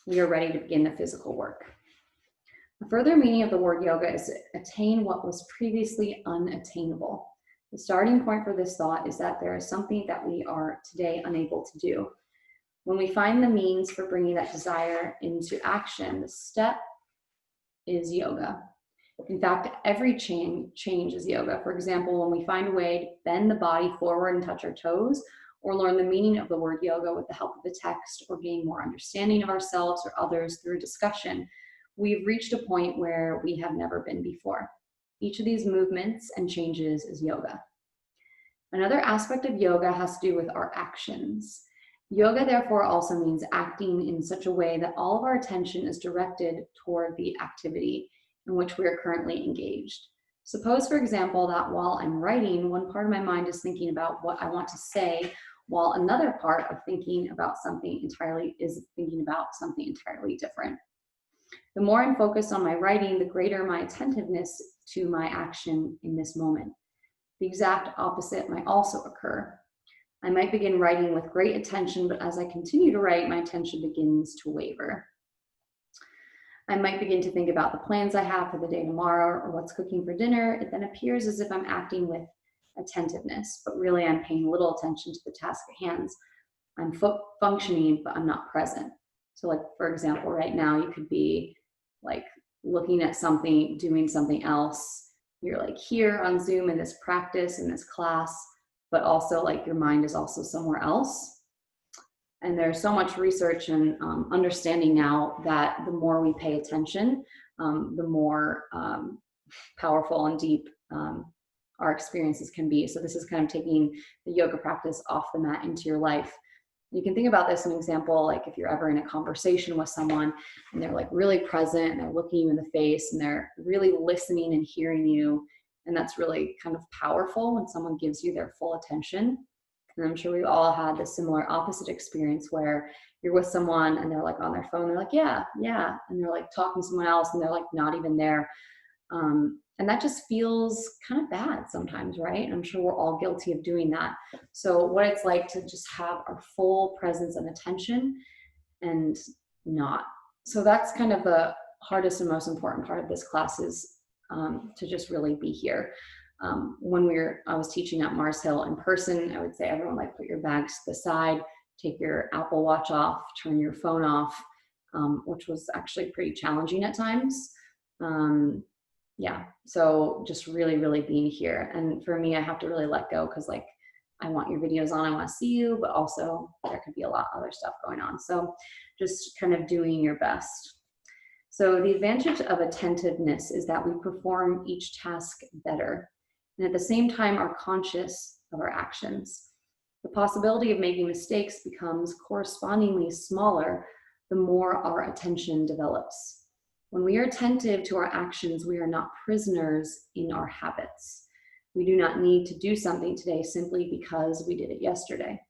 we are ready to begin the physical work. A further meaning of the word yoga is to attain what was previously unattainable. The starting point for this thought is that there is something that we are today unable to do. When we find the means for bringing that desire into action, the step is yoga. In fact, every change is yoga. For example, when we find a way to bend the body forward and touch our toes, or learn the meaning of the word yoga with the help of the text, or gain more understanding of ourselves or others through discussion, we've reached a point where we have never been before. Each of these movements and changes is yoga. Another aspect of yoga has to do with our actions. Yoga, therefore, also means acting in such a way that all of our attention is directed toward the activity in which we are currently engaged. Suppose, for example, that while I'm writing, one part of my mind is thinking about what I want to say, while another part of thinking about something entirely different. The more I'm focused on my writing, the greater my attentiveness to my action in this moment. The exact opposite might also occur. I might begin writing with great attention, but as I continue to write, my attention begins to waver. I might begin to think about the plans I have for the day tomorrow or what's cooking for dinner. It then appears as if I'm acting with attentiveness, but really I'm paying little attention to the task at hand. I'm functioning, but I'm not present. So like, for example, right now you could be like looking at something, doing something else. You're like here on Zoom in this practice, in this class, but also like your mind is also somewhere else. And there's so much research and understanding now that the more we pay attention, the more powerful and deep our experiences can be. So this is kind of taking the yoga practice off the mat into your life. You can think about this an example, like if you're ever in a conversation with someone and they're like really present and they're looking you in the face and they're really listening and hearing you. And that's really kind of powerful when someone gives you their full attention. And I'm sure we've all had this similar opposite experience where you're with someone and they're like on their phone, they're like, yeah. And they're like talking to someone else and they're like not even there. And that just feels kind of bad sometimes, right? And I'm sure we're all guilty of doing that. So what it's like to just have our full presence and attention and not. So that's kind of the hardest and most important part of this class is to just really be here. When I was teaching at Mars Hill in person, I would say everyone like put your bags to the side, take your Apple Watch off, turn your phone off, which was actually pretty challenging at times. Yeah, so just really, really being here. And for me, I have to really let go because like I want your videos on, I want to see you, but also there could be a lot of other stuff going on. So just kind of doing your best. So the advantage of attentiveness is that we perform each task better. And at the same time are conscious of our actions. The possibility of making mistakes becomes correspondingly smaller the more our attention develops. When we are attentive to our actions, we are not prisoners in our habits. We do not need to do something today simply because we did it yesterday.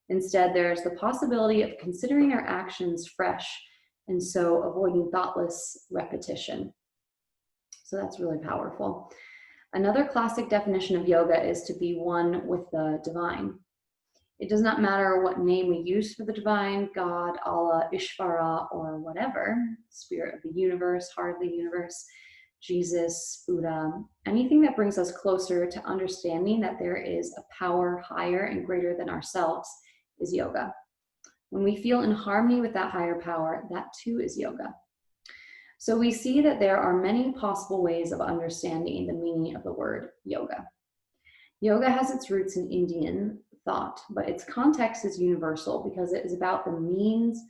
Instead, there's the possibility of considering our actions fresh and so avoiding thoughtless repetition. So that's really powerful. Another classic definition of yoga is to be one with the divine. It does not matter what name we use for the divine, God, Allah, Ishvara, or whatever, spirit of the universe, heart of the universe, Jesus, Buddha, anything that brings us closer to understanding that there is a power higher and greater than ourselves is yoga. When we feel in harmony with that higher power, that too is yoga. So we see that there are many possible ways of understanding the meaning of the word yoga. Yoga has its roots in Indian thought, but its context is universal because it is about the means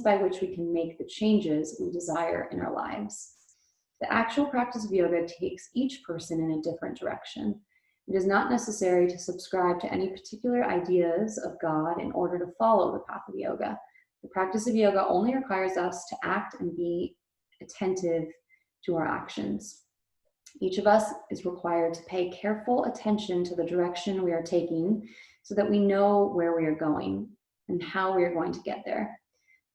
by which we can make the changes we desire in our lives. The actual practice of yoga takes each person in a different direction. It is not necessary to subscribe to any particular ideas of God in order to follow the path of yoga. The practice of yoga only requires us to act and be attentive to our actions. Each of us is required to pay careful attention to the direction we are taking so that we know where we are going and how we are going to get there.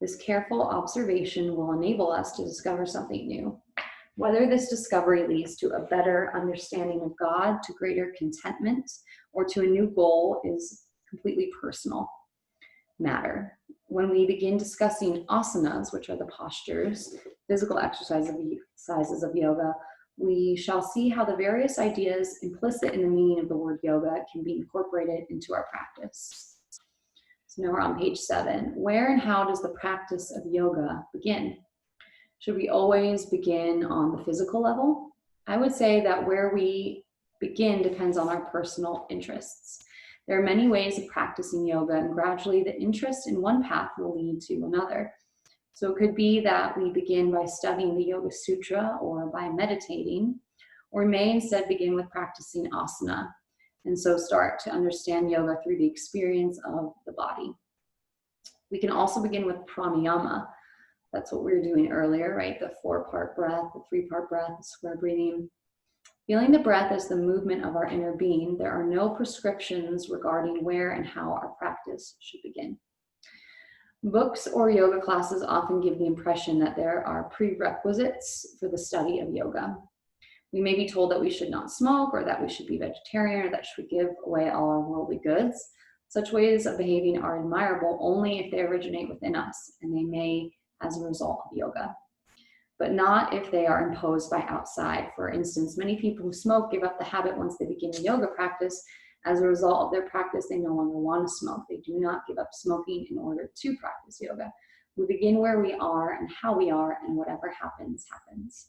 This careful observation will enable us to discover something new. Whether this discovery leads to a better understanding of God, to greater contentment, or to a new goal is completely personal matter. when we begin discussing asanas, which are the postures, physical exercises of yoga, we shall see how the various ideas implicit in the meaning of the word yoga can be incorporated into our practice. So now we're on page 7. Where and how does the practice of yoga begin? Should we always begin on the physical level? I would say that where we begin depends on our personal interests. There are many ways of practicing yoga, and gradually the interest in one path will lead to another. So it could be that we begin by studying the Yoga Sutra or by meditating, or we may instead begin with practicing asana, and so start to understand yoga through the experience of the body. We can also begin with pranayama. That's what we were doing earlier, right? The 4-part breath, the 3-part breath, the square breathing. Feeling the breath as the movement of our inner being, there are no prescriptions regarding where and how our practice should begin. Books or yoga classes often give the impression that there are prerequisites for the study of yoga. We may be told that we should not smoke, or that we should be vegetarian, or that we should give away all our worldly goods. Such ways of behaving are admirable only if they originate within us, and they may as a result of yoga, but not if they are imposed by outside. For instance, many people who smoke give up the habit once they begin a yoga practice. As a result of their practice, they no longer want to smoke. They do not give up smoking in order to practice yoga. We begin where we are and how we are, and whatever happens, happens.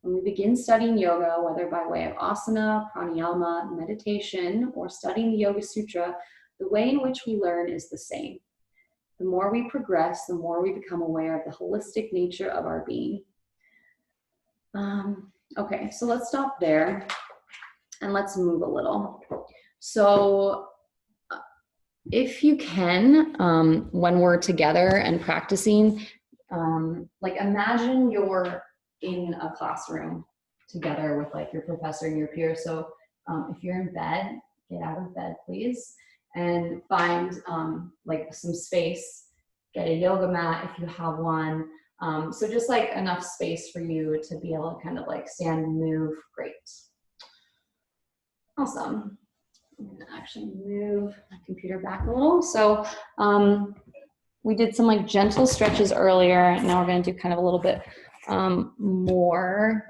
When we begin studying yoga, whether by way of asana, pranayama, meditation, or studying the Yoga Sutra, the way in which we learn is the same. The more we progress, the more we become aware of the holistic nature of our being. Okay, so let's stop there and let's move a little. So if you can, when we're together and practicing, like imagine you're in a classroom together with like your professor and your peers. So if you're in bed, get out of bed, please, and find like some space. Get a yoga mat if you have one. So just like enough space for you to be able to kind of like stand and move. Great. Awesome. I'm gonna actually move my computer back a little. So we did some like gentle stretches earlier. Now we're gonna do kind of a little bit more,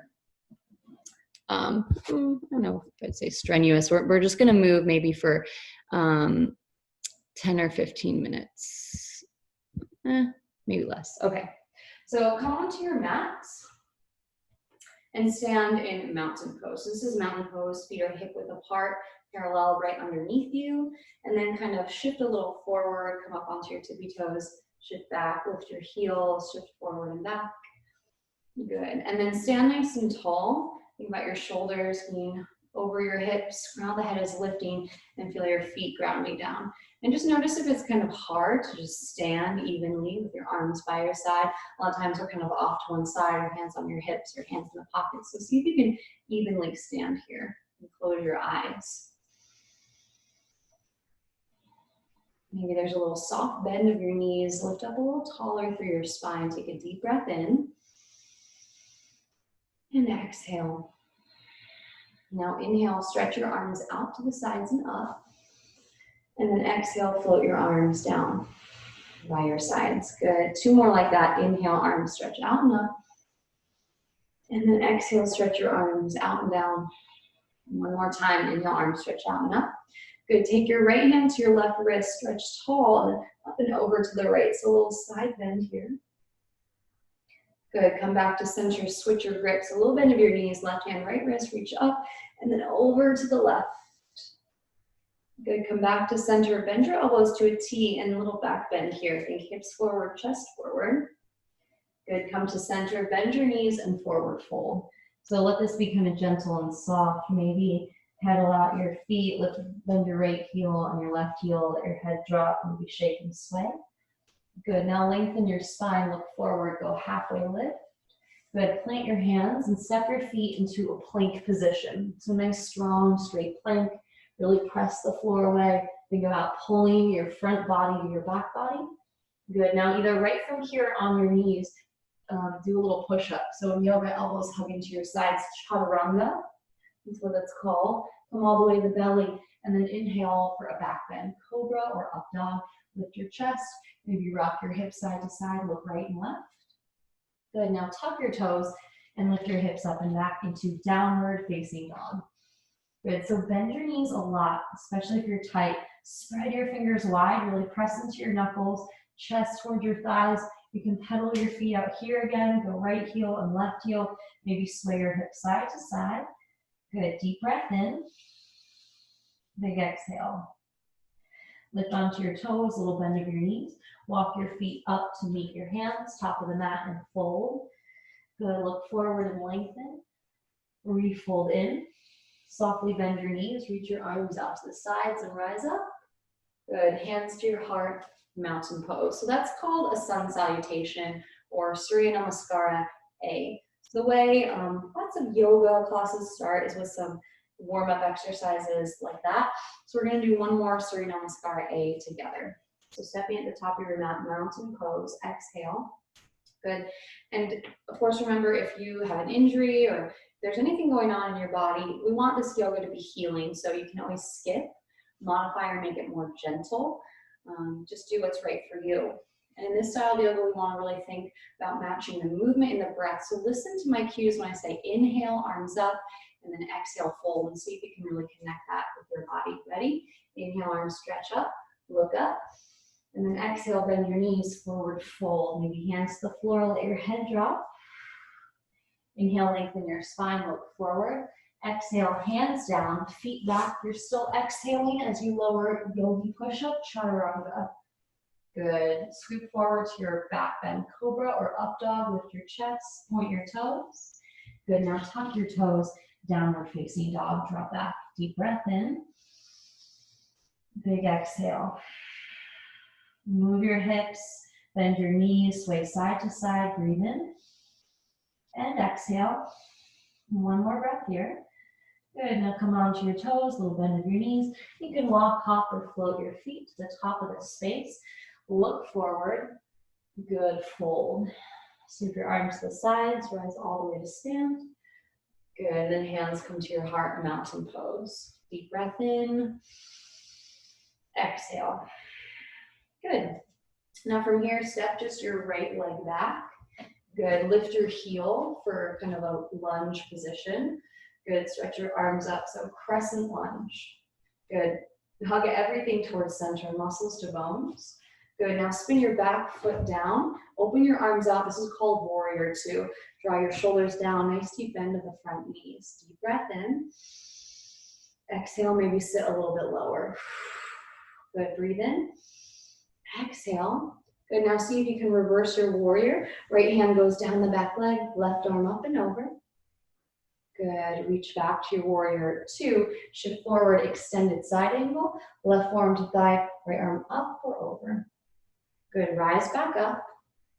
I don't know if I'd say strenuous. We're just gonna move maybe for 10 or 15 minutes. Maybe less. Okay. So come onto your mat and stand in mountain pose. So this is mountain pose. Feet are hip width apart, parallel right underneath you, and then kind of shift a little forward, come up onto your tippy toes, shift back, lift your heels, shift forward and back. Good. And then stand nice and tall. Think about your shoulders being over your hips, crown of the head is lifting, and feel your feet grounding down. And just notice if it's kind of hard to just stand evenly with your arms by your side. A lot of times we're kind of off to one side, your hands on your hips, your hands in the pockets. So see if you can evenly stand here and close your eyes. Maybe there's a little soft bend of your knees. Lift up a little taller through your spine. Take a deep breath in. And exhale. Now inhale, stretch your arms out to the sides and up. And then exhale, float your arms down by your sides. Good. 2 more like that. Inhale, arms stretch out and up. And then exhale, stretch your arms out and down. 1 more time. Inhale, arms stretch out and up. Good. Take your right hand to your left wrist, stretch tall and up and over to the right. So a little side bend here. Good. Come back to center, switch your grips. A little bend of your knees, left hand, right wrist, reach up, and then over to the left. Good. Come back to center, bend your elbows to a T and a little back bend here. Think hips forward, chest forward. Good. Come to center, bend your knees and forward fold. So let this be kind of gentle and soft. Maybe pedal out your feet, bend your right heel on your left heel, let your head drop, maybe shake and sway. Good. Now lengthen your spine, look forward, go halfway lift. Good. Plant your hands and step your feet into a plank position. So nice, strong, straight plank. Really press the floor away. Think about pulling your front body to your back body. Good. Now either right from here on your knees, do a little push-up. So in yoga, elbows hug into your sides, chaturanga. That's what it's called. Come all the way to the belly, and then inhale for a back bend, cobra or up dog. Lift your chest. Maybe rock your hips side to side, look right and left. Good, now tuck your toes and lift your hips up and back into downward facing dog. Good, so bend your knees a lot, especially if you're tight. Spread your fingers wide, really press into your knuckles, chest towards your thighs. You can pedal your feet out here again, go right heel and left heel. Maybe sway your hips side to side. Good, deep breath in. Big exhale. Lift onto your toes, a little bend of your knees. Walk your feet up to meet your hands, top of the mat, and fold. Good, look forward and lengthen. Refold in. Softly bend your knees, reach your arms out to the sides and rise up. Good, hands to your heart, mountain pose. So that's called a sun salutation or Surya Namaskara A. So the way lots of yoga classes start is with some warm-up exercises like that. So we're gonna do one more Surya Namaskara A together. So stepping at the top of your mat, mountain pose, exhale. Good, and of course remember if you have an injury or if there's anything going on in your body, we want this yoga to be healing, so you can always skip, modify, or make it more gentle. Just do what's right for you. And in this style of yoga, we want to really think about matching the movement and the breath. So listen to my cues when I say inhale, arms up, and then exhale, fold, and see if you can really connect that with your body. Ready? Inhale, arms stretch up, look up, and then exhale, bend your knees, forward fold. Maybe hands to the floor, let your head drop. Inhale, lengthen your spine, look forward. Exhale, hands down, feet back. You're still exhaling as you lower yogi push-up, chaturanga. Good. Scoop forward to your back bend cobra or up dog. Lift your chest, point your toes. Good. Now tuck your toes, downward facing dog. Drop back. Deep breath in. Big exhale. Move your hips, bend your knees, sway side to side. Breathe in. And exhale. One more breath here. Good, now come onto your toes, little bend of your knees. You can walk, hop, or float your feet to the top of the space. Look forward. Good, fold. Sweep your arms to the sides, rise all the way to stand. Good, then hands come to your heart, mountain pose. Deep breath in. Exhale. Good. Now from here, step just your right leg back. Good, lift your heel for kind of a lunge position. Good, stretch your arms up, so crescent lunge. Good, hug everything towards center, muscles to bones. Good, now spin your back foot down, open your arms out. This is called warrior two. Draw your shoulders down, nice deep bend of the front knees. Deep breath in. Exhale, maybe sit a little bit lower. Good, breathe in. Exhale. Good, now see if you can reverse your warrior. Right hand goes down the back leg, left arm up and over. Good, reach back to your warrior two. Shift forward, extended side angle. Left forearm to thigh, right arm up or over. Good, rise back up.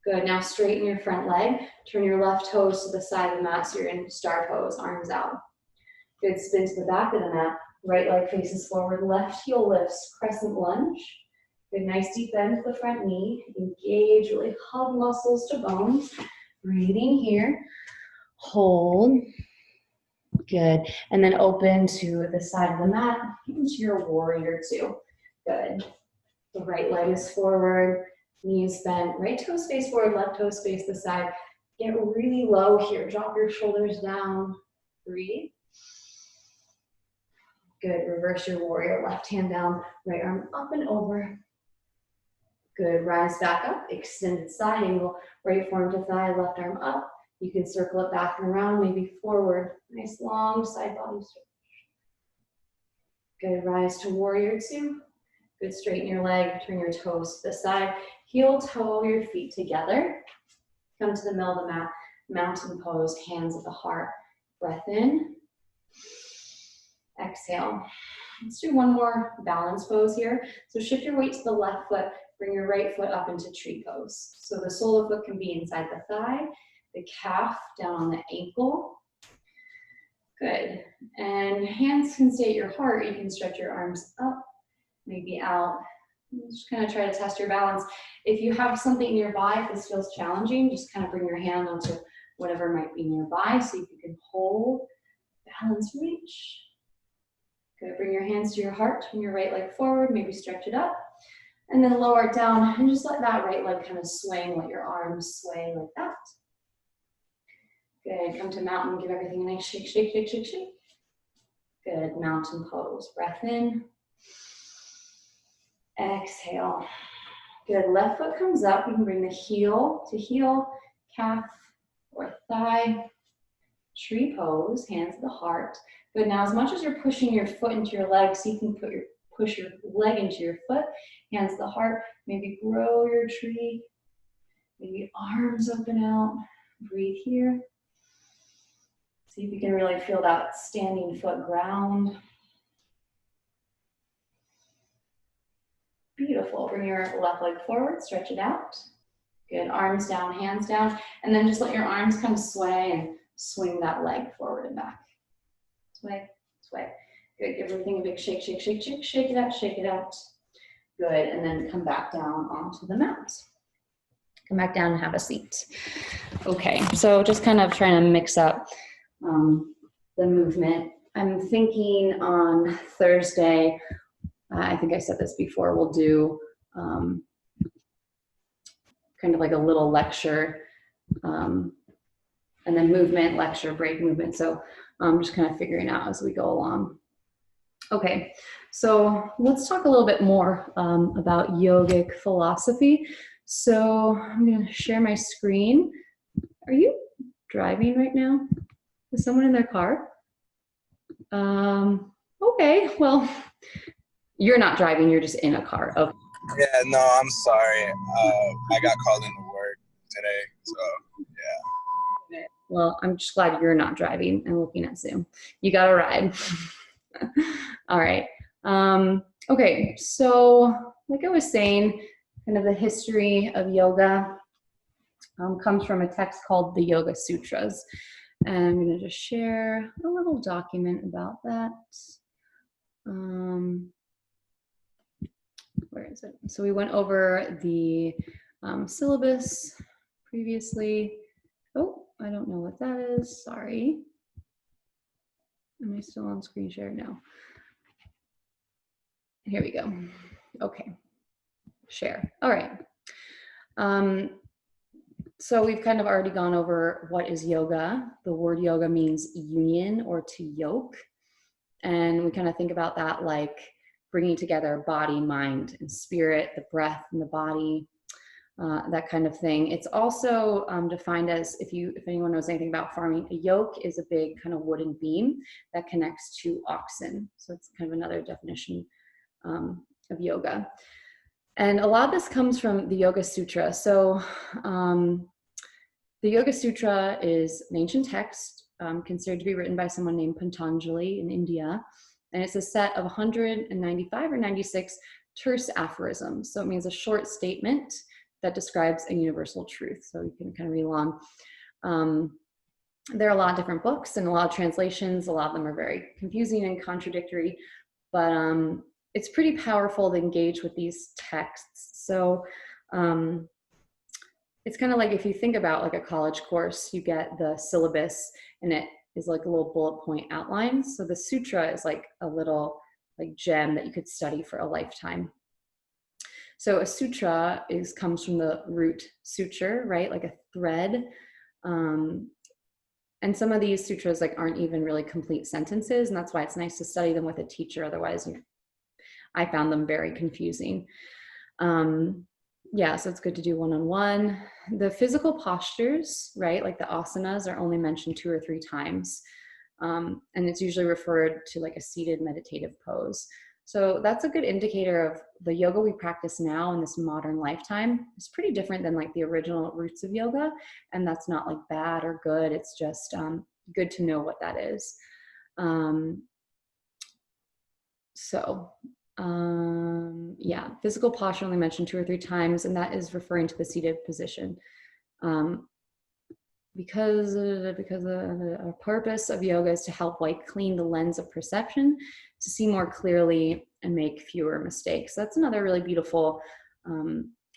Good, now straighten your front leg. Turn your left toes to the side of the mat so you're in star pose, arms out. Good, spin to the back of the mat. Right leg faces forward, left heel lifts, crescent lunge. Good, nice deep bend to the front knee. Engage, really hug muscles to bones. Breathing here. Hold. Good, and then open to the side of the mat, into your warrior two. Good. The right leg is forward, knees bent, right toes face forward, left toes face the side. Get really low here, drop your shoulders down. Breathe. Good, reverse your warrior, left hand down, right arm up and over. Good, rise back up, extended side angle, right forearm to thigh, left arm up. You can circle it back and around, maybe forward. Nice long side body stretch. Good, rise to warrior two. Good, straighten your leg, turn your toes to the side. Heel toe your feet together. Come to the middle of the mat, mountain pose, hands at the heart. Breath in. Exhale. Let's do one more balance pose here. So shift your weight to the left foot, bring your right foot up into tree pose. So the sole of the foot can be inside the thigh, the calf down on the ankle. Good. And hands can stay at your heart. You can stretch your arms up, maybe out. Just kind of try to test your balance. If you have something nearby, if this feels challenging, just kind of bring your hand onto whatever might be nearby. See if you can hold, balance, reach. Good. Bring your hands to your heart, turn your right leg forward, maybe stretch it up. And then lower it down and just let that right leg kind of swing, let your arms sway like that. Good, come to mountain, give everything a nice shake, shake, shake, shake, shake. Good, mountain pose, breath in. Exhale. Good, left foot comes up, you can bring the heel to heel, calf or thigh. Tree pose, hands to the heart. Good, now as much as you're pushing your foot into your leg, so you can push your leg into your foot, hands to the heart, maybe grow your tree, maybe arms open out, breathe here. See if you can really feel that standing foot ground. Beautiful, bring your left leg forward, stretch it out. Good, arms down, hands down, and then just let your arms kind of sway and swing that leg forward and back. Sway, sway. Good, give everything a big shake, shake, shake, shake, shake it out, shake it out. Good, and then come back down onto the mat. Come back down and have a seat. Okay, so just kind of trying to mix up the movement. I'm thinking on Thursday, I think I said this before, we'll do kind of like a little lecture and then movement, lecture, break, movement. So I'm just kind of figuring out as we go along. Okay, so let's talk a little bit more about yogic philosophy. So I'm going to share my screen. Are you driving right now? Is someone in their car? Okay, well, you're not driving, you're just in a car. Okay. Yeah, no, I'm sorry. I got called into work today, so yeah. Well, I'm just glad you're not driving and looking at Zoom. You got a ride. All right. Okay, so like I was saying, kind of the history of yoga comes from a text called the Yoga Sutras. And I'm going to just share a little document about that. Where is it? So we went over the syllabus previously. Oh, I don't know what that is. Sorry. Am I still on screen share? No. Here we go. Okay. Share. All right. So we've kind of already gone over what is yoga. The word yoga means union or to yoke. And we kind of think about that like bringing together body, mind, and spirit, the breath and the body, that kind of thing. It's also defined as, if anyone knows anything about farming, a yoke is a big kind of wooden beam that connects two oxen. So it's kind of another definition of yoga. And a lot of this comes from the Yoga Sutra. So the Yoga Sutra is an ancient text considered to be written by someone named Patanjali in India. And it's a set of 195 or 96 terse aphorisms. So it means a short statement that describes a universal truth. So you can kind of read along. There are a lot of different books and a lot of translations. A lot of them are very confusing and contradictory, but it's pretty powerful to engage with these texts. So it's kind of like if you think about like a college course, you get the syllabus and it is like a little bullet point outline. So the sutra is like a little like gem that you could study for a lifetime. So a sutra comes from the root suture, right? Like a thread. And some of these sutras like aren't even really complete sentences, and that's why it's nice to study them with a teacher. Otherwise, I found them very confusing. Yeah, so it's good to do one-on-one. The physical postures, right, like the asanas are only mentioned 2 or 3 times. And it's usually referred to like a seated meditative pose. So that's a good indicator of the yoga we practice now in this modern lifetime. It's pretty different than like the original roots of yoga. And that's not like bad or good. It's just good to know what that is. Yeah, physical posture only mentioned 2 or 3 times, and that is referring to the seated position. Because the purpose of yoga is to help wipe clean the lens of perception, to see more clearly and make fewer mistakes. That's another really beautiful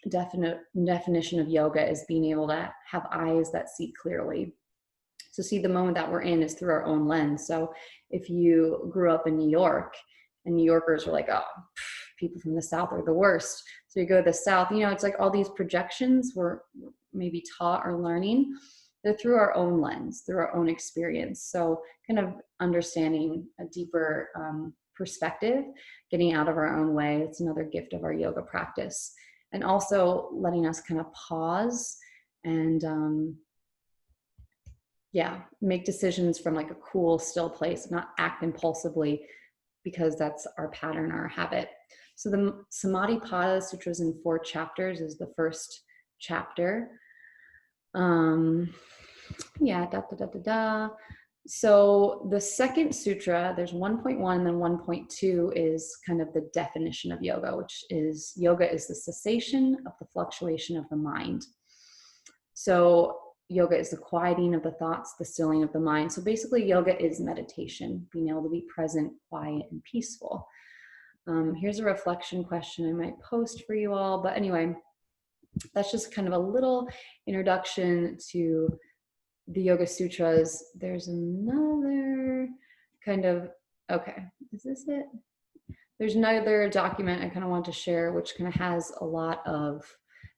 definition of yoga, is being able to have eyes that see clearly. So see, the moment that we're in is through our own lens. So if you grew up in New York and New Yorkers were like, oh, people from the South are the worst. So you go to the south, you know, it's like all these projections we're maybe taught or learning, they're through our own lens, through our own experience. So kind of understanding a deeper perspective, getting out of our own way. It's another gift of our yoga practice. And also letting us kind of pause and yeah, make decisions from like a cool, still place, not act impulsively because that's our pattern, our habit. So the Samadhi-pada Sutra is in 4 chapters, is the first chapter. Yeah, da, da, da, da, da. So the second sutra, there's 1.1 and then 1.2 is kind of the definition of yoga, which is yoga is the cessation of the fluctuation of the mind. So yoga is the quieting of the thoughts, the stilling of the mind. So basically yoga is meditation, being able to be present, quiet, and peaceful. Here's a reflection question I might post for you all. But anyway, that's just kind of a little introduction to the Yoga Sutras. There's another kind of, okay, is this it? There's another document I kind of want to share, which kind of has a lot of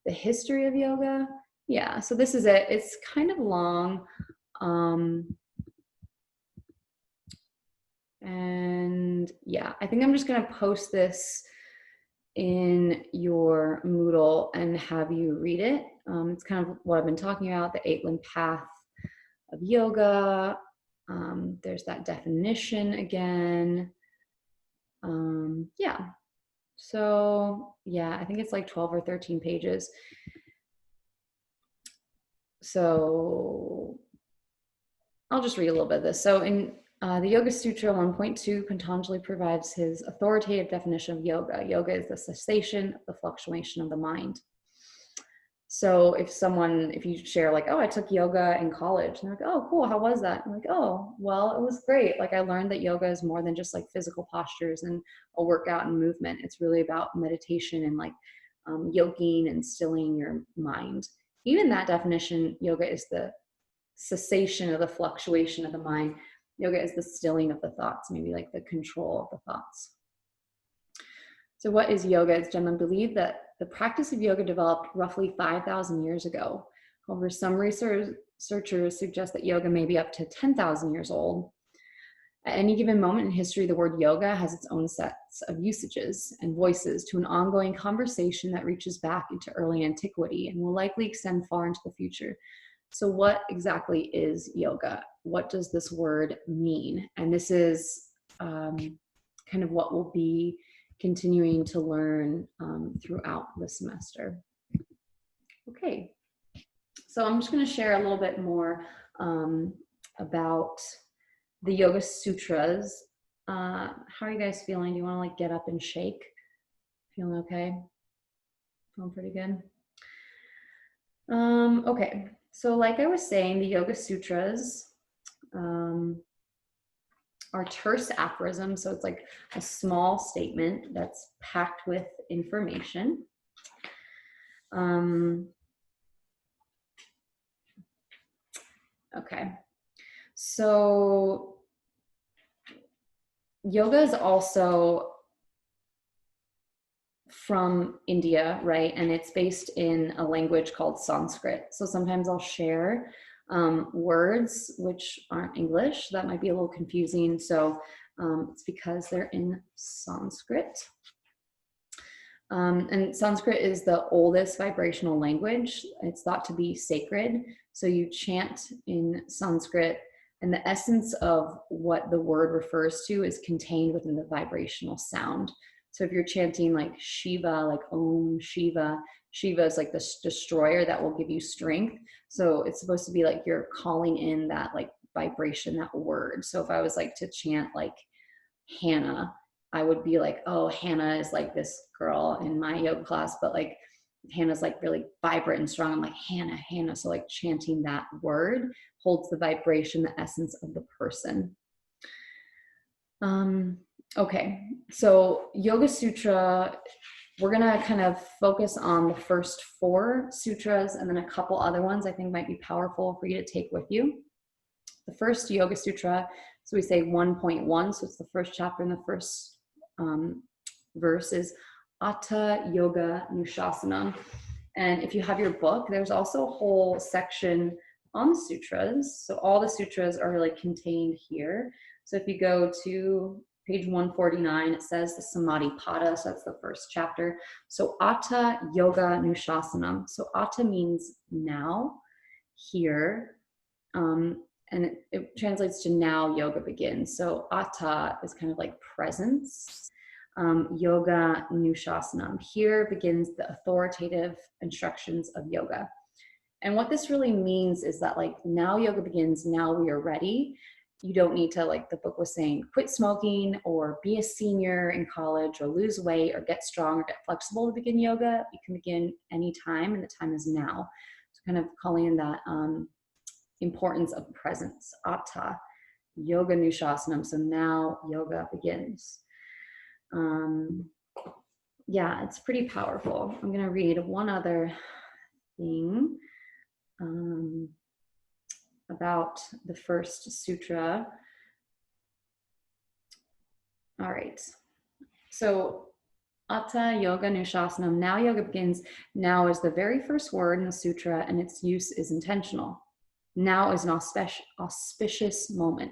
the history of yoga. Yeah, so this is it. It's kind of long. And yeah, I think I'm just going to post this in your Moodle and have you read it. It's kind of what I've been talking about, the 8-limb path of yoga. There's that definition again. Yeah. So yeah, I think it's like 12 or 13 pages. So I'll just read a little bit of this. So in the Yoga Sutra 1.2, Patanjali provides his authoritative definition of yoga. Yoga is the cessation of the fluctuation of the mind. So if you share like, oh, I took yoga in college, and they're like, oh, cool, how was that? I'm like, oh, well, it was great. Like I learned that yoga is more than just like physical postures and a workout and movement. It's really about meditation and like yoking and stilling your mind. Even that definition, yoga is the cessation of the fluctuation of the mind. Yoga is the stilling of the thoughts, maybe like the control of the thoughts. So what is yoga? It's generally believed that the practice of yoga developed roughly 5,000 years ago. However, some researchers suggest that yoga may be up to 10,000 years old. At any given moment in history, the word yoga has its own sets of usages and voices to an ongoing conversation that reaches back into early antiquity and will likely extend far into the future. So what exactly is yoga? What does this word mean? And this is kind of what we'll be continuing to learn throughout the semester. Okay, so I'm just going to share a little bit more about the Yoga Sutras. How are you guys feeling? Do you want to like get up and shake? Feeling okay? Feeling pretty good? Okay, so like I was saying, the Yoga Sutras are terse aphorisms. So it's like a small statement that's packed with information. Okay, so yoga is also from India, right? And it's based in a language called Sanskrit. So sometimes I'll share words which aren't English. That might be a little confusing. So it's because they're in Sanskrit. And Sanskrit is the oldest vibrational language. It's thought to be sacred. So you chant in Sanskrit, and the essence of what the word refers to is contained within the vibrational sound. So if you're chanting like Shiva, like Om Shiva, Shiva is like this destroyer that will give you strength. So it's supposed to be like you're calling in that like vibration, that word. So if I was like to chant like Hannah, I would be like, oh, Hannah is like this girl in my yoga class, but like Hannah's like really vibrant and strong. I'm like, Hannah, Hannah. So like chanting that word holds the vibration, the essence of the person. Okay, so Yoga Sutra, we're gonna kind of focus on the first 4 sutras and then a couple other ones I think might be powerful for you to take with you. The first Yoga Sutra, so we say 1.1, so it's the first chapter and the first verse is Hatha Yoga Nushasana. And if you have your book, there's also a whole section on the sutras. So all the sutras are really contained here. So if you go to page 149, it says the Samadhi Pada, so that's the first chapter. So Hatha Yoga Nushasana. So Hatha means now, here, and it translates to now yoga begins. So Hatha is kind of like presence. Yoga Nushasana. Here begins the authoritative instructions of yoga. And what this really means is that like now yoga begins, now we are ready. You don't need to, like the book was saying, quit smoking or be a senior in college or lose weight or get strong or get flexible to begin yoga. You can begin anytime, and the time is now. So kind of calling in that importance of presence. Hatha Yoga Nushasana. So now yoga begins. Yeah, it's pretty powerful. I'm going to read one other thing about the first sutra. All right. So Hatha Yoga Nushasana. Now yoga begins. Now is the very first word in the sutra, and its use is intentional. Now is an auspicious moment.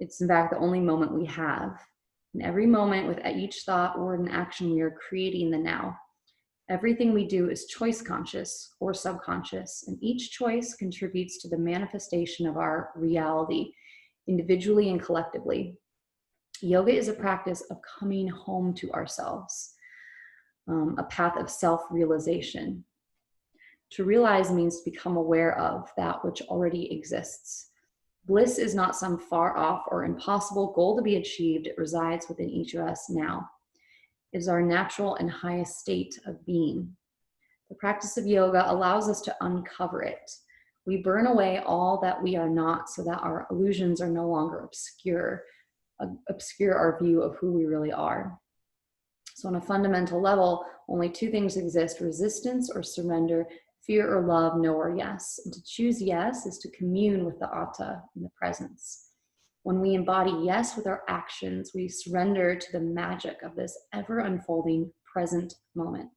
It's in fact the only moment we have. In every moment, with each thought, word, and action, we are creating the now. Everything we do is choice conscious or subconscious, and each choice contributes to the manifestation of our reality, individually and collectively. Yoga is a practice of coming home to ourselves, a path of self-realization. To realize means to become aware of that which already exists. Bliss is not some far off or impossible goal to be achieved. It resides within each of us now. It is our natural and highest state of being. The practice of yoga allows us to uncover it. We burn away all that we are not so that our illusions are no longer obscure our view of who we really are. So on a fundamental level, only two things exist: resistance or surrender, fear or love, no or yes. And to choose yes is to commune with the Hatha in the presence. When we embody yes with our actions, we surrender to the magic of this ever unfolding present moment.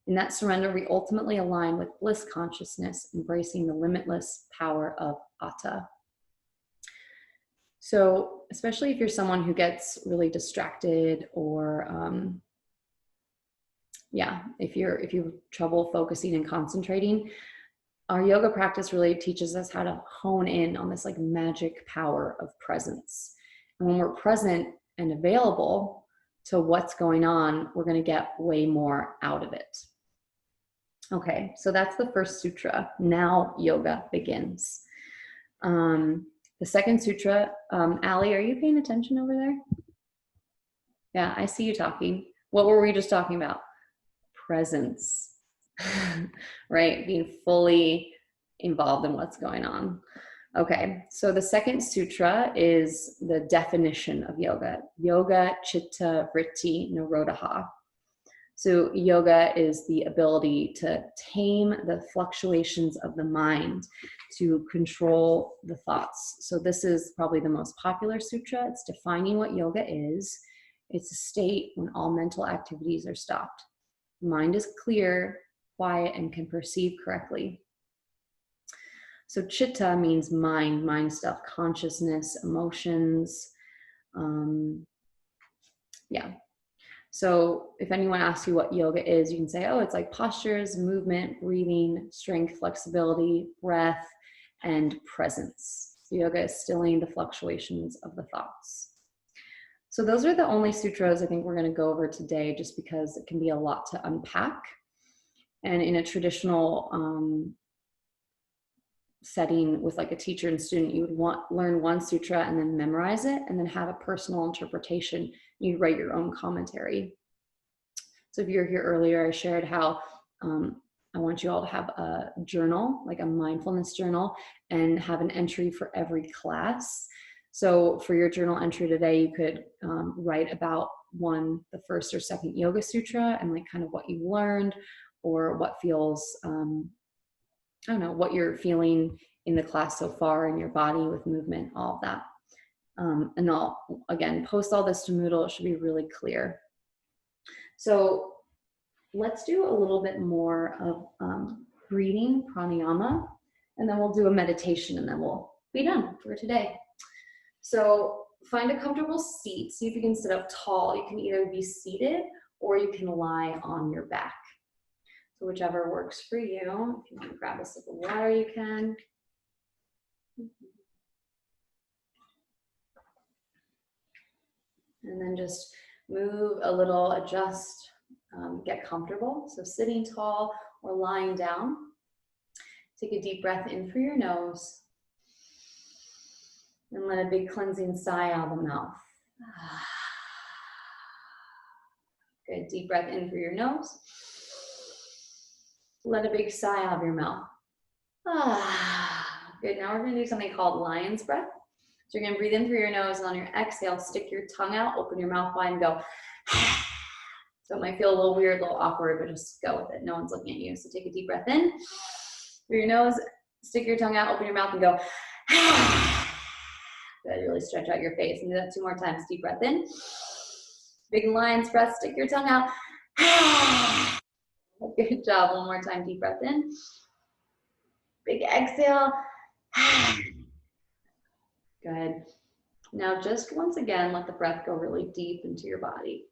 In that surrender, we ultimately align with bliss consciousness, embracing the limitless power of Hatha. So, especially if you're someone who gets really distracted, or if you have trouble focusing and concentrating, our yoga practice really teaches us how to hone in on this like magic power of presence. And when we're present and available to what's going on, we're going to get way more out of it. Okay, so that's the first sutra. Now yoga begins. The second sutra, Allie, are you paying attention over there? Yeah, I see you talking. What were we just talking about? Presence, right? Being fully involved in what's going on. Okay, so the second sutra is the definition of yoga. Yoga Chitta Vritti Nirodha. So yoga is the ability to tame the fluctuations of the mind, to control the thoughts. So this is probably the most popular sutra. It's defining what yoga is. It's a state when all mental activities are stopped. The mind is clear, quiet, and can perceive correctly. So chitta means mind stuff, consciousness, emotions. So if anyone asks you what yoga is, you can say, oh, it's like postures, movement, breathing, strength, flexibility, breath, and presence. So yoga is stilling the fluctuations of the thoughts. So those are the only sutras I think we're going to go over today, just because it can be a lot to unpack. And in a traditional setting with like a teacher and student, you would learn one sutra and then memorize it, and then have a personal interpretation. You write your own commentary. So if you were here earlier, I shared how I want you all to have a journal, like a mindfulness journal, and have an entry for every class. So for your journal entry today, you could write about the first or second yoga sutra, and like kind of what you learned, or what feels, what you're feeling in the class so far in your body with movement, all of that. And I'll, again, post all this to Moodle. It should be really clear. So let's do a little bit more of breathing, pranayama, and then we'll do a meditation, and then we'll be done for today. So find a comfortable seat. See if you can sit up tall. You can either be seated or you can lie on your back. So whichever works for you. If you want to grab a sip of water, you can. And then just move a little, adjust, get comfortable. So sitting tall or lying down. Take a deep breath in through your nose. And let a big cleansing sigh out of the mouth. Good, deep breath in through your nose. Let a big sigh out of your mouth. Good, now we're gonna do something called lion's breath. So you're gonna breathe in through your nose, and on your exhale, stick your tongue out, open your mouth wide and go. So it might feel a little weird, a little awkward, but just go with it. No one's looking at you. So take a deep breath in through your nose, stick your tongue out, open your mouth and go. Good, really stretch out your face. And do that 2 more times. Deep breath in. Big lion's breath, stick your tongue out. Good job. 1 more time. Deep breath in. Big exhale. Good. Now just once again, let the breath go really deep into your body.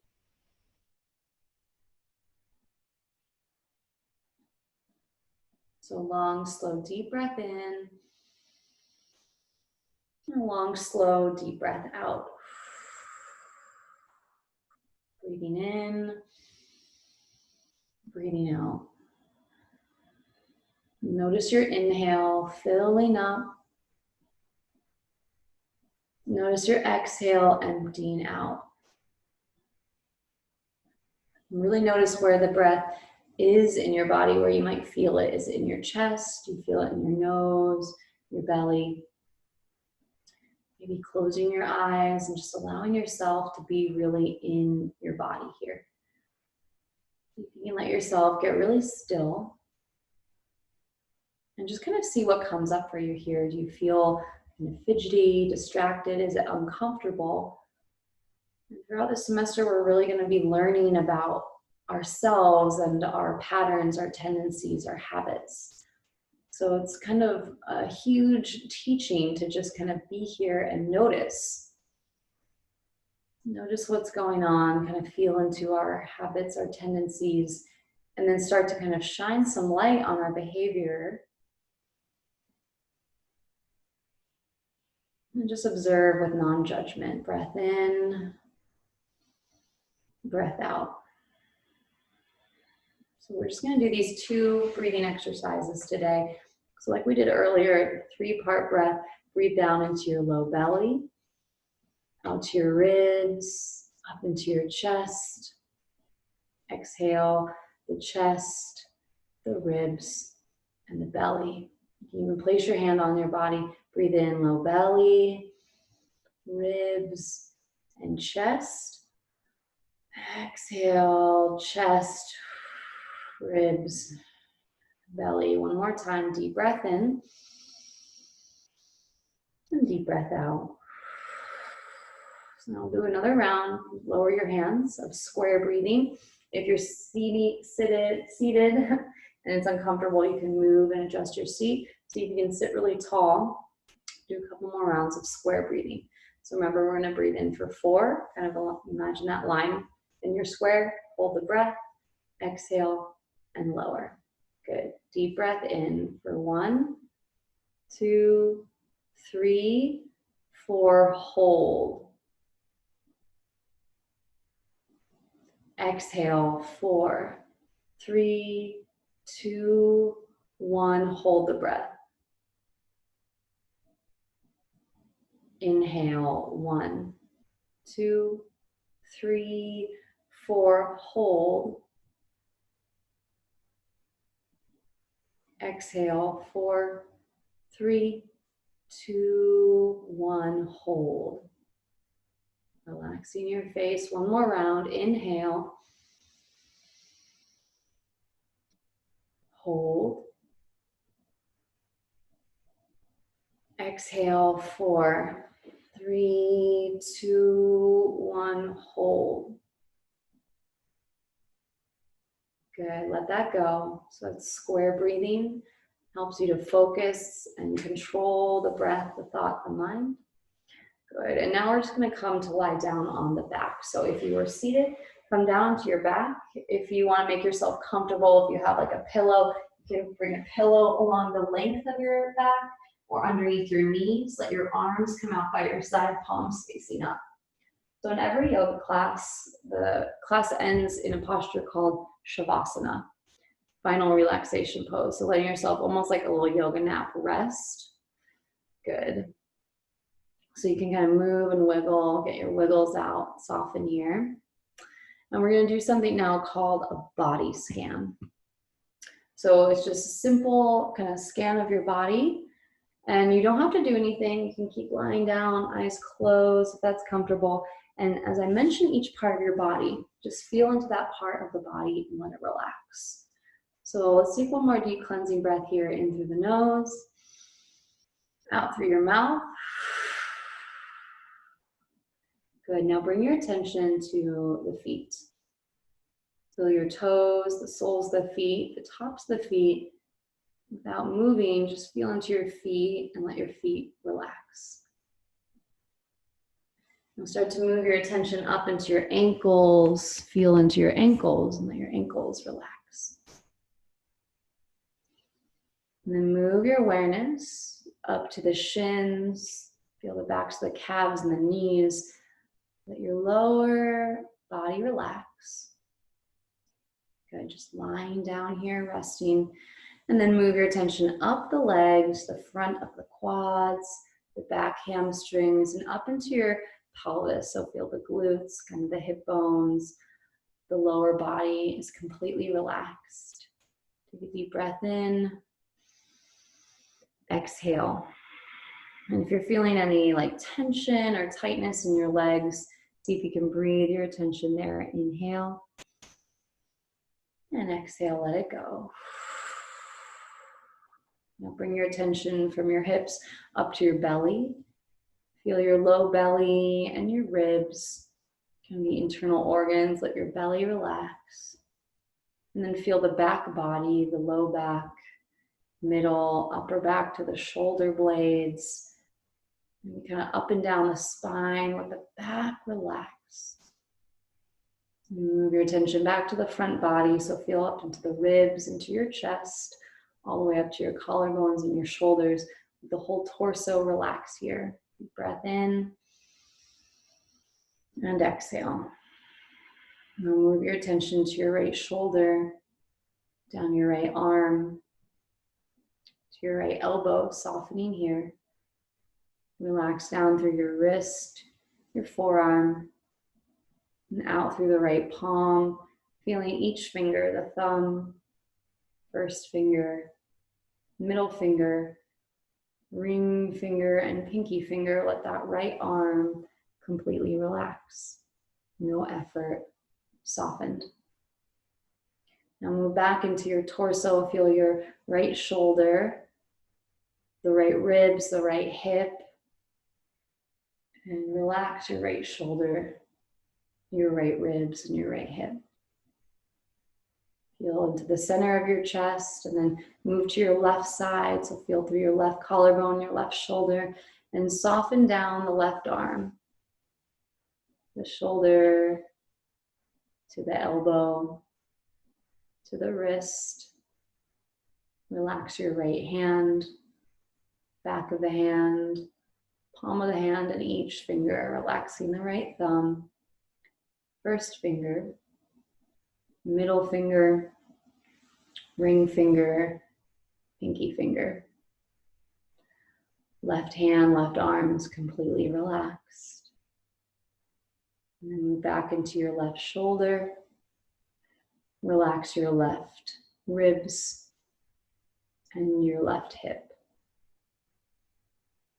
So long, slow, deep breath in. And long, slow, deep breath out. Breathing in, breathing out. Notice your inhale filling up. Notice your exhale emptying out. Really notice where the breath is in your body, where you might feel it. Is it in your chest? Do you feel it in your nose, your belly? Maybe closing your eyes and just allowing yourself to be really in your body here. You can let yourself get really still and just kind of see what comes up for you here. Do you feel kind of fidgety, distracted? Is it uncomfortable? And throughout the semester, we're really going to be learning about ourselves and our patterns, our tendencies, our habits. So it's kind of a huge teaching to just kind of be here and notice. Notice what's going on, kind of feel into our habits, our tendencies, and then start to kind of shine some light on our behavior. And just observe with non-judgment. Breath in, breath out. So we're just going to do these 2 breathing exercises today. So like we did earlier, 3-part breath. Breathe down into your low belly, out to your ribs, up into your chest. Exhale the chest, the ribs, and the belly. You can even place your hand on your body. Breathe in low belly, ribs, and chest. Exhale, chest, ribs, belly. 1 more time. Deep breath in and deep breath out. So now we'll do another round. Lower your hands of square breathing. If you're seated and it's uncomfortable, you can move and adjust your seat. See if you can sit really tall. Do a couple more rounds of square breathing. So remember, we're going to breathe in for 4. Kind of imagine that line in your square. Hold the breath. Exhale and lower. Good. Deep breath in for 1, 2, 3, 4. Hold. Exhale, 4, 3, 2, 1. Hold the breath. Inhale, 1, 2, 3, 4. Hold. Exhale, 4, 3, 2, 1. Hold. Relaxing your face. 1 more round. Inhale. Hold. Exhale, 4, 3, 2, 1. Hold. Good, let that go. So it's square breathing, helps you to focus and control the breath, the thought, the mind. Good, and now we're just gonna come to lie down on the back. So if you were seated, come down to your back. If you wanna make yourself comfortable, if you have like a pillow, you can bring a pillow along the length of your back or underneath your knees. Let your arms come out by your side, palms facing up. So in every yoga class, the class ends in a posture called Shavasana, final relaxation pose. So letting yourself almost like a little yoga nap rest. Good. So you can kind of move and wiggle, get your wiggles out, soften here. And we're gonna do something now called a body scan. So it's just a simple kind of scan of your body. And you don't have to do anything. You can keep lying down, eyes closed, if that's comfortable. And as I mention each part of your body, just feel into that part of the body and let it relax. So let's take one more deep cleansing breath here, in through the nose, out through your mouth. Good, now bring your attention to the feet. Feel your toes, the soles of the feet, the tops of the feet. Without moving, just feel into your feet and let your feet relax. Now start to move your attention up into your ankles. Feel into your ankles and let your ankles relax. And then move your awareness up to the shins. Feel the backs of the calves and the knees. Let your lower body relax. Good, just lying down here, resting. And then move your attention up the legs, the front of the quads, the back hamstrings, and up into your pelvis. So feel the glutes, kind of the hip bones. The lower body is completely relaxed. Take a deep breath in. Exhale. And if you're feeling any like tension or tightness in your legs, see if you can breathe your attention there. Inhale. And exhale, let it go. Now bring your attention from your hips up to your belly. Feel your low belly and your ribs, kind of the internal organs. Let your belly relax. And then feel the back body, the low back, middle, upper back to the shoulder blades. And kind of up and down the spine, let the back relax. Move your attention back to the front body, so feel up into the ribs, into your chest, all the way up to your collarbones and your shoulders. The whole torso relax here. Deep breath in and exhale. Now move your attention to your right shoulder, down your right arm, to your right elbow, softening here. Relax down through your wrist, your forearm, and out through the right palm, feeling each finger, the thumb, first finger, middle finger, ring finger, and pinky finger. Let that right arm completely relax. No effort, softened. Now move back into your torso. Feel your right shoulder, the right ribs, the right hip, and relax your right shoulder, your right ribs, and your right hip. Feel into the center of your chest and then move to your left side. So feel through your left collarbone, your left shoulder, and soften down the left arm. The shoulder to the elbow, to the wrist. Relax your right hand, back of the hand, palm of the hand, and each finger, relaxing the right thumb, first finger, middle finger, ring finger, pinky finger. Left hand, left arm is completely relaxed. And then move back into your left shoulder. Relax your left ribs and your left hip.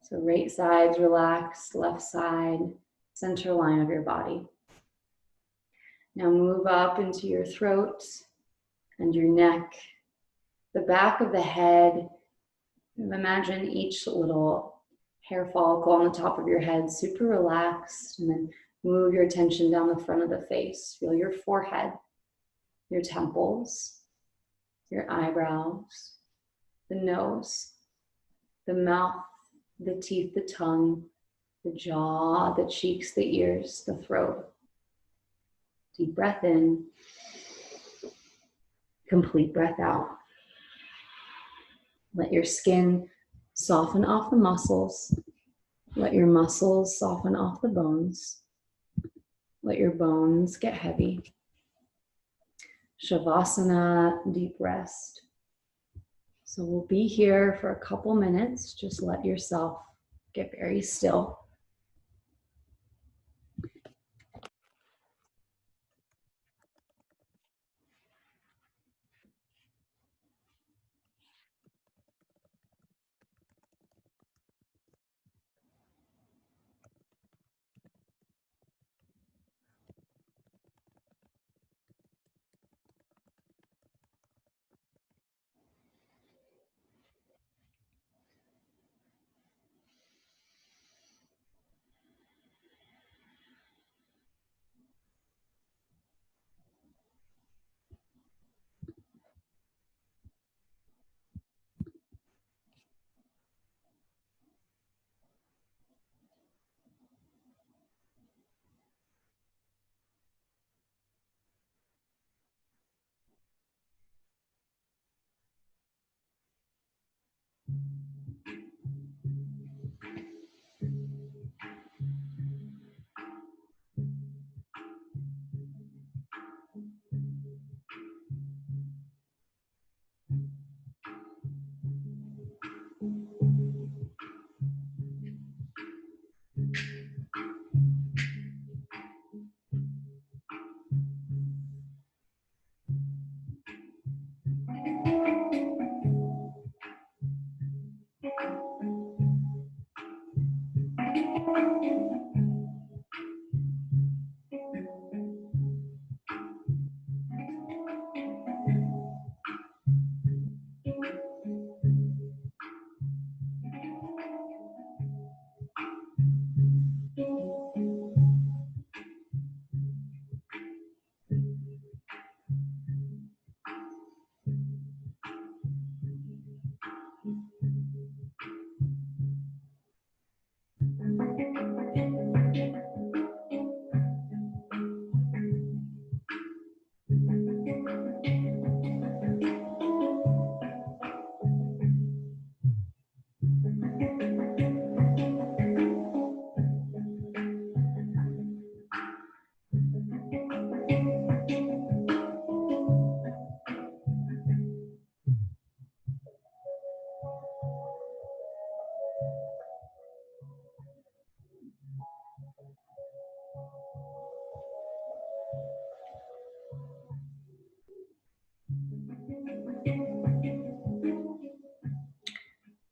So right side's relaxed, left side, center line of your body. Now move up into your throat and your neck, the back of the head. Imagine each little hair follicle on the top of your head super relaxed, and then move your attention down the front of the face. Feel your forehead, your temples, your eyebrows, the nose, the mouth, the teeth, the tongue, the jaw, the cheeks, the ears, the throat. Deep breath in, complete breath out. Let your skin soften off the muscles. Let your muscles soften off the bones. Let your bones get heavy. Shavasana, deep rest. So we'll be here for a couple minutes. Just let yourself get very still.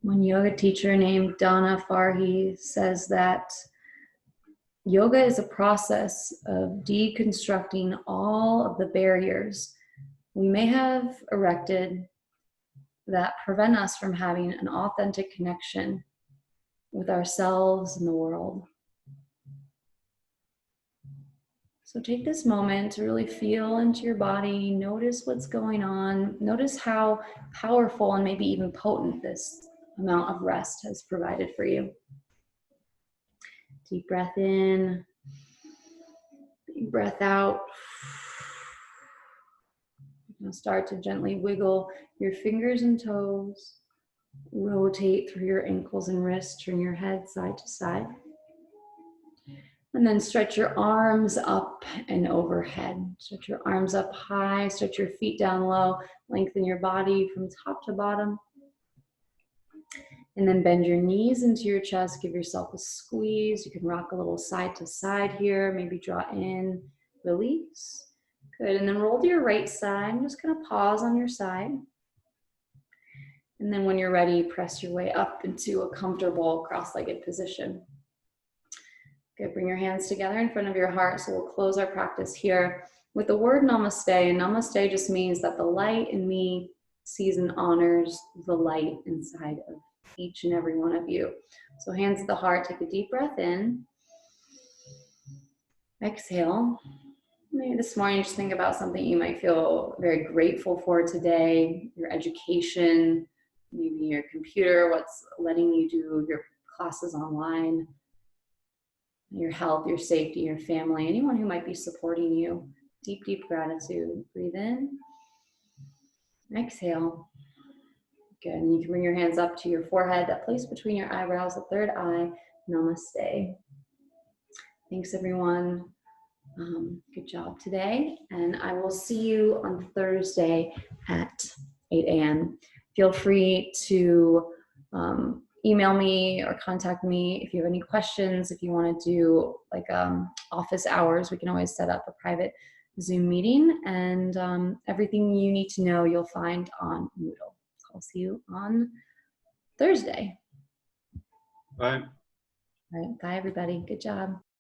One yoga teacher named Donna Farhi says that yoga is a process of deconstructing all of the barriers we may have erected that prevent us from having an authentic connection with ourselves and the world. So take this moment to really feel into your body, notice what's going on, notice how powerful and maybe even potent this amount of rest has provided for you. Deep breath in, deep breath out. Now start to gently wiggle your fingers and toes, rotate through your ankles and wrists, turn your head side to side. And then stretch your arms up and overhead. Stretch your arms up high, stretch your feet down low, lengthen your body from top to bottom. And then bend your knees into your chest, give yourself a squeeze. You can rock a little side to side here, maybe draw in, release. Good, and then roll to your right side. I'm just gonna pause on your side. And then when you're ready, press your way up into a comfortable cross-legged position. Good, bring your hands together in front of your heart. So we'll close our practice here with the word namaste. And namaste just means that the light in me sees and honors the light inside of each and every one of you. So hands to the heart, take a deep breath in. Exhale. Maybe this morning, just think about something you might feel very grateful for today, your education, maybe your computer, what's letting you do your classes online, your health, your safety, your family, anyone who might be supporting you. Deep, deep gratitude. Breathe in. Exhale. Good. And you can bring your hands up to your forehead, that place between your eyebrows, the third eye. Namaste. Thanks, everyone. Good job today. And I will see you on Thursday at 8 a.m. Feel free to email me or contact me if you have any questions. If you want to do like office hours, we can always set up a private Zoom meeting, and everything you need to know you'll find on Moodle. So I'll see you on Thursday. Bye. All right. Bye, everybody. Good job.